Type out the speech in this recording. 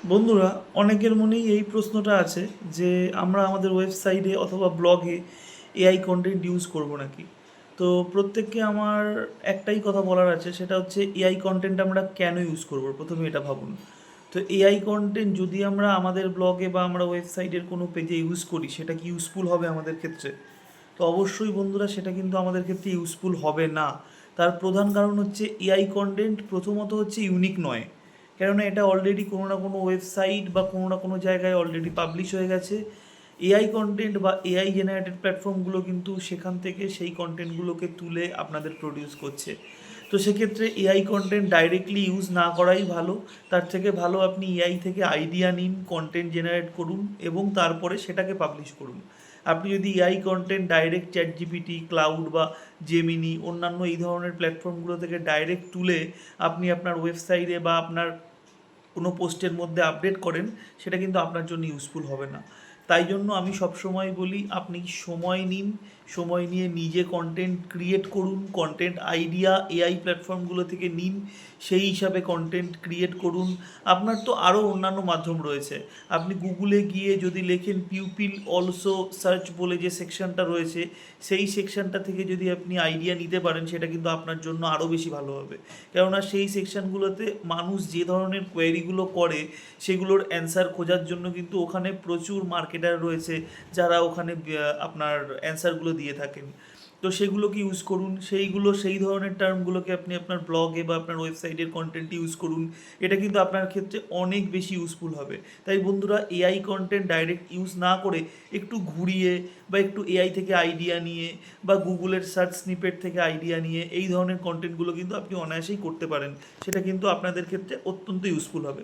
বন্ধুরা, অনেকের মনেই এই প্রশ্নটা আছে যে আমরা আমাদের ওয়েবসাইটে অথবা ব্লগে এআই কন্টেন্ট ইউজ করব নাকি। তো প্রত্যেককে আমার একটাই কথা বলার আছে, সেটা হচ্ছে এআই কন্টেন্ট আমরা কেন ইউজ করব, প্রথমে এটা ভাবুন। তো এআই কন্টেন্ট যদি আমরা আমাদের ব্লগে বা আমরা ওয়েবসাইটের কোনো পেজে ইউজ করি, সেটা কি ইউজফুল হবে আমাদের ক্ষেত্রে? তো অবশ্যই বন্ধুরা, সেটা কিন্তু আমাদের ক্ষেত্রে ইউজফুল হবে না। তার প্রধান কারণ হচ্ছে এআই কন্টেন্ট প্রথমত হচ্ছে ইউনিক নয়, কেননা এটা অলরেডি কোনো না কোনো ওয়েবসাইট বা কোনো না কোনো জায়গায় অলরেডি পাবলিশ হয়ে গেছে। এআই কন্টেন্ট বা এআই জেনারেটেড প্ল্যাটফর্মগুলো কিন্তু সেখান থেকে সেই কন্টেন্টগুলোকে তুলে আপনাদের প্রডিউস করছে। তো সেক্ষেত্রে এআই কন্টেন্ট ডাইরেক্টলি ইউজ না করাই ভালো। তার থেকে ভালো আপনি এআই থেকে আইডিয়া নিন, কন্টেন্ট জেনারেট করুন এবং তারপরে সেটাকে পাবলিশ করুন। আপনি যদি AI content direct chat GPT, cloud বা জেমিনি, অন্যান্য এই ধরনের প্ল্যাটফর্মগুলো থেকে ডাইরেক্ট তুলে আপনি আপনার ওয়েবসাইটে বা আপনার কোনো পোস্টের মধ্যে আপডেট করেন, সেটা কিন্তু আপনার জন্য ইউজফুল হবে না। তাই জন্য আমি সবসময় বলি, আপনি সময় নিন, সময় নিয়ে নিজে কন্টেন্ট ক্রিয়েট করুন, কন্টেন্ট আইডিয়া এআই প্ল্যাটফর্মগুলো থেকে নিন, সেই হিসাবে কন্টেন্ট ক্রিয়েট করুন। আপনার তো আরও অন্যান্য মাধ্যম রয়েছে। আপনি গুগলে গিয়ে যদি লেখেন পিউপিল অলসো সার্চ বলে যে সেকশনটা রয়েছে, সেই সেকশনটা থেকে যদি আপনি আইডিয়া নিতে পারেন, সেটা কিন্তু আপনার জন্য আরও বেশি ভালো হবে। কেননা সেই সেকশনগুলোতে মানুষ যে ধরনের কোয়েরিগুলো করে, সেগুলোর অ্যান্সার খোঁজার জন্য কিন্তু ওখানে প্রচুর মার্কেটার রয়েছে, যারা ওখানে আপনার অ্যান্সারগুলো দিয়ে থাকেন। তো সেগুলোকে ইউজ করুন, সেই ধরনের টার্মগুলোকে আপনি আপনার ব্লগে বা আপনার ওয়েবসাইটের কন্টেন্টে ইউজ করুন। এটা কিন্তু আপনার ক্ষেত্রে অনেক বেশি ইউজফুল হবে। তাই বন্ধুরা, এআই কন্টেন্ট ডাইরেক্ট ইউজ না করে একটু ঘুরিয়ে বা একটু এআই থেকে আইডিয়া নিয়ে বা গুগলের সার্চ স্নিপেট থেকে আইডিয়া নিয়ে এই ধরনের কন্টেন্টগুলো কিন্তু আপনি অনায়াসেই করতে পারেন। সেটা কিন্তু আপনাদের ক্ষেত্রে অত্যন্ত ইউজফুল হবে।